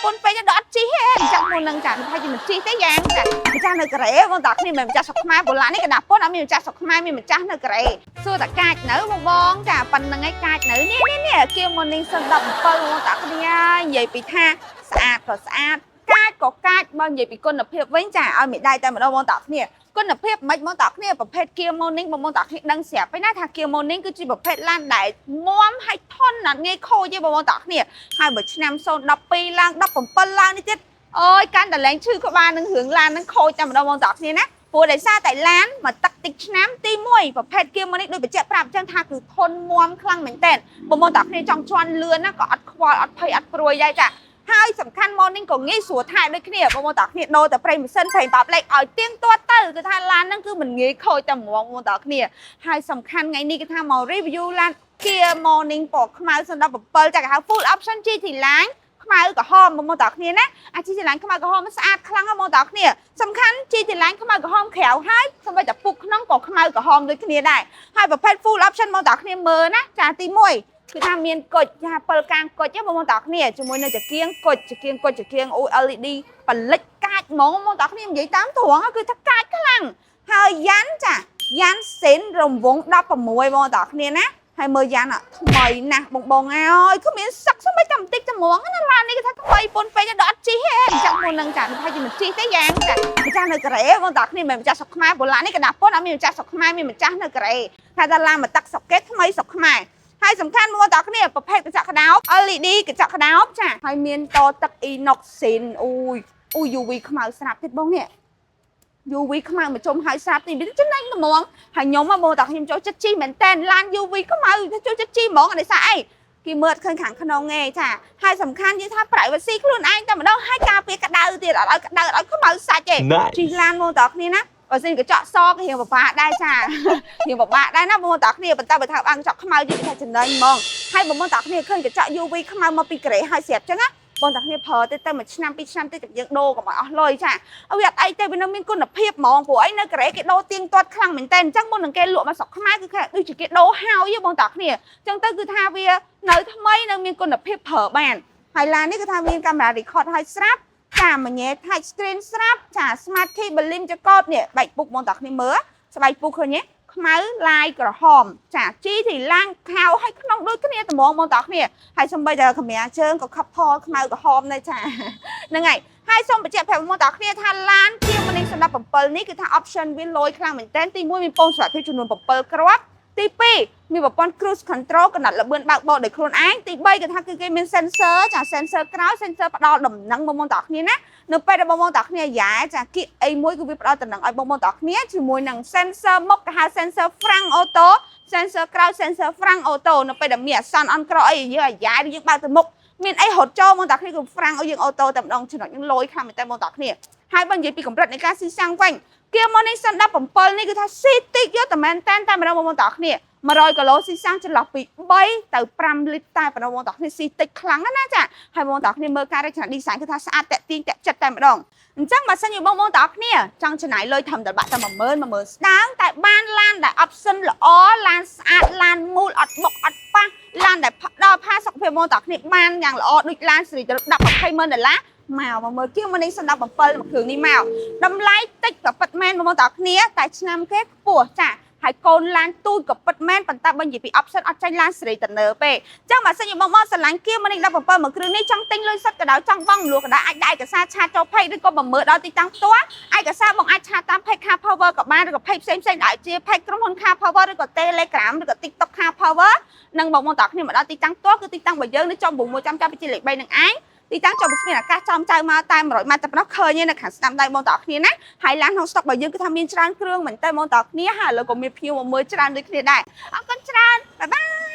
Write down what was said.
ពុនពេញដល់អត់ជីហេចាក់មុននឹងចាថាជាមិនជីទេយ៉ាងចាម្ចាស់នៅកូរ៉េបងតាគ្នាមិនម្ចាស់ស្រុកខ្មែរបុលានេះកណ្ដាពុនអត់មានម្ចាស់ស្រុកខ្មែរមានម្ចាស់នៅកូរ៉េសួរតែកាចនៅបងចាប៉ុណ្្នឹងឯងកាចនៅនេះគៀមមុននេះសិន17បងតាគ្នានិយាយពីថាស្អាតក៏ស្អាតកាចក៏កាចបើនិយាយពីគុណភាពវិញចាឲ្យមេដៃតែម្ដងបងតាគ្នាគុណភាពមិនបងតាគ្នាប្រភេទ Kia Morning បងតាគ្នាដឹងស្រាប់ហើយណាថា Kia Morning គឺជាប្រភេទឡានដែលមាំហើយធន់ណាស់ងាយខូចទេបងតាគ្នាហើយបើឆ្នាំ012ឡើង17ឡើងនេះទៀតអើយកាន់តែលែងឈឺក្បាលនឹងរឿងឡាននឹងខូចតែម្ដងបងតាគ្នាណាព្រោះដោយសារតែឡានមកទឹកតិចឆ្នាំទី1ប្រភេទ Kia Morning ដូចបញ្ជាក់ប្រាប់អញ្ចឹងថាគឺធន់មាំខ្លាំងមែនតើបងតាគ្នាចង់ជន់លឿនណាក៏អត់ខ្វល់អត់ភ័យអត់ព្រួយដែរចាហើយសំខាន់ Morning ក៏ងាយស្រួលថែដូចគ្នាបងតាគ្នាដូរតែប្រេងម៉ាស៊ីនប្រេងបាប់លេខឲ្យទៀងទាត់ទៅគឺថាឡានហ្នឹងគឺមិនងាយខូចតែហ្មងបងតាគ្នាហើយសំខាន់ថ្ងៃនេះគឺថាមក review ឡាន Kia Morning ពណ៌ខ្មៅ017ចាគេហៅ full option GT Line ខ្មៅក្រហមបងតាគ្នាណាអា GT Line ខ្មៅក្រហមស្អាតខ្លាំងណាស់បងតាគ្នាសំខាន់ GT Line ខ្មៅក្រហមក្រៅហើយសូម្បីតែពុកក្នុងក៏ខ្មៅក្រហមដូចគ្នាដែរហើយប្រភេទ full option បងតាគ្នាមើលណាចាទី1គឺថាមានគុជថា7កាំងគុជទេបងតាគ្នាជាមួយនៅចង្គៀងគុជចង្គៀងគុជចង្គៀង LED បលិចកាចហ្មងបងតាគ្នានិយាយតាមត្រង់គឺថាកាចខ្លាំងហើយយ៉ាន់ចាយ៉ាន់សេនរង្វង់16បងតាគ្នាណាហើយមើលយ៉ាន់ថ្មីណាស់បងអើយគ្មានសឹកស្មិនតែបន្តិចតែហ្មងណាឡាននេះគឺថាថ្មីពុនពេញដល់អត់ជីហេចាក់មុននឹងចាថាជាមិនជីទេយ៉ាងចាម្ចាស់នៅកូរ៉េបងតាគ្នាមិនម្ចាស់ស្រុកខ្មែរបុលានេះកណ្ដាពុនអត់មានម្ចាស់ស្រុកខ្មែរមានម្ចាស់នៅកូរ៉េថាតែឡានមកទឹកស្រុកគេថ្មីស្រុកខ្មែរហើយសំខាន់បងតាគ្នាប្រភេទកញ្ចក់ក្តោប LED កញ្ចក់ក្តោបចាហើយមានតទឹក inox ស៊ីនអូយ UV ខ្មៅស្រាប់ទៀតបងនេះ UV ខ្មៅមកជុំហើយស្រាប់ទីវាចំណេញហ្មងហើយខ្ញុំបងតាខ្ញុំចូលចិត្តជីមែនតែនឡាន UV ខ្មៅចូលចិត្តជីហ្មងដោយសារអីគេមើលឃើញខាងក្នុងឯងចាហើយសំខាន់និយាយថា privacy ខ្លួនឯងតែម្ដងហើយការពារក្តៅទៀតអត់ឲ្យក្តៅអត់ឲ្យខ្មៅសាច់ទេជីឡានបងតាគ្នាណាបើសិនកញ្ចក់សក៏រៀងពិបាកដែរចារៀងពិបាកដែរណាបងតាគ្នាប៉ុន្តែបើថាបានកញ្ចក់ខ្មៅយីថាចំណេញហ្មងហើយបងតាគ្នាឃើញកញ្ចក់ UV ខ្មៅមកពីកូរ៉េហើយស្រាប់ចឹងណាបងតាគ្នាប្រើទៅមួយឆ្នាំពីរឆ្នាំទៅយើងដូរកុំឲ្យអស់លុយចាវាអត់អីទេវានៅមានគុណភាពហ្មងព្រោះអីនៅកូរ៉េគេដូរទៀងទាត់ខ្លាំងមែនតើអញ្ចឹងមុននឹងគេលក់មកស្រុកខ្មែរគឺដូចជាគេដូរហើយបងតាគ្នាអញ្ចឹងទៅគឺថាវានៅថ្មីនៅមានគុណភាពប្រើបានហើយឡាននេះគឺថាមានកាមេរ៉ា record ហើយស្រាប់ចាមញ៉ែ touch screen ស្រាប់ចា smart key បលីនចកតនេះបែកពុកបងតាគ្នាមើលស្បែកពុកឃើញទេខ្មៅឡាយក្រហមចាជីទីឡាំងខៅឲ្យក្នុងដូចគ្នាត្មងបងតាគ្នាហើយសំបីតែកាមេរ៉ាជើងក៏ខប់ផលខ្មៅក្រហមដែរចាហ្នឹងហើយហើយសូមបញ្ជាក់ប្រាប់បងតាគ្នាថាឡាន Kia Morning 017នេះគឺថា option វាលយខ្លាំងមែនតើទី1មានពងសុវត្ថិភាពចំនួន7គ្រាប់ទី2មានប្រព័ន្ធ cruise control កំណត់ល្បឿនបើកបរដោយខ្លួនឯងទី3គឺថាគឺគេមាន sensor ចា sensor ក្រោយ sensor ផ្ដល់ដំណឹងបងតាគ្នាណានៅពេលដែលបងតាគ្នាយ៉ាចាគៀកអីមួយគឺវាផ្ដល់ដំណឹងឲ្យបងតាគ្នាជាមួយនឹង sensor មុខគេហៅ sensor front auto sensor ក្រោយ sensor front auto នៅពេលដែលមានអាសន្នអន់ក្រឲ្យយើងអាយ៉ាយើងបើកទៅមុខមានអីរត់ចូលបងតាគ្នាគឺ front ឲ្យយើង auto តែម្ដងចំណុចយើងលយខ្លាំងមែនតើបងតាគ្នាហើយបើនិយាយពីកម្រិតនៃការស៊ីសាំងវិញ Kia Morning 017នេះគឺថាស៊ីតិចយកតែមែនតែម្ដងបងតាគ្នា100គីឡូស៊ីសាំងចន្លោះពី3ទៅ5លីត្រតែប៉ុណ្ណោះបងតាគ្នាស៊ីតិចខ្លាំងណាស់ចាហើយបងតាគ្នាមើលការរចនា design គឺថាស្អាតតាក់ទាញតាក់ចិត្តតែម្ដងអញ្ចឹងបើសិនជាបងតាគ្នាចង់ចំណាយលុយធម្មតាបាក់តែ10000ស្ដើងតែបានឡានដែល option ល្អឡានស្អាតឡានមូលអត់បុកអត់ប៉ះឡានដែលដល់ផាសុខភាពបងតាគ្នាបានយ៉ាងល្អដូចឡានសេរីទៅ10-20ម៉ឺនដុល្លារមកមើល Kia Morning 017មួយគ្រឿងនេះមកតម្លៃតិចក៏ពិតមែនបងតាគ្នាតែឆ្នាំគេខ្ពស់ចាហើយកូនឡានទូចក៏ពិតមែនប៉ុន្តែបើនិយាយពី option អត់ចាញ់ឡានសេរីទៅលើពេកអញ្ចឹងបើសិនជាបងស្រឡាញ់ Kia Morning 017មួយគ្រឿងនេះចង់ទិញលុយសុទ្ធក៏ដោយចង់បង់លក់ក៏ដោយអាចដាក់ឯកសារឆាតចូល page ឬក៏បើមើលដល់ទីតាំងផ្ទាល់ឯកសារបងអាចឆាតតាម page Car Power ក៏បានឬក៏ page ផ្សេងដែលជា page ក្រុមហ៊ុន Car Power ឬក៏ Telegram ឬក៏ TikTok Car Power នឹងបងតាគ្នាមកដល់ទីតាំងផ្ទាល់គឺទីតាំងរបស់យើងនៅចំ6ចាំចាប់ពីលេខ3នឹងឯងទីតាំងចំស្មានអាកាសចំចៅមកតែ100ម៉ែត្រតែប៉ុណ្ណោះឃើញនៅខាងស្ដាំដៃបងតាគ្នាណាហើយឡានក្នុងស្តុករបស់យើងគឺថាមានច្រើនគ្រឿងមែនតើបងតាគ្នាហើយឥឡូវក៏មានភ្ញៀវមកមើលច្រើនដូចគ្នាដែរអរគុណច្រើនបាយបាយ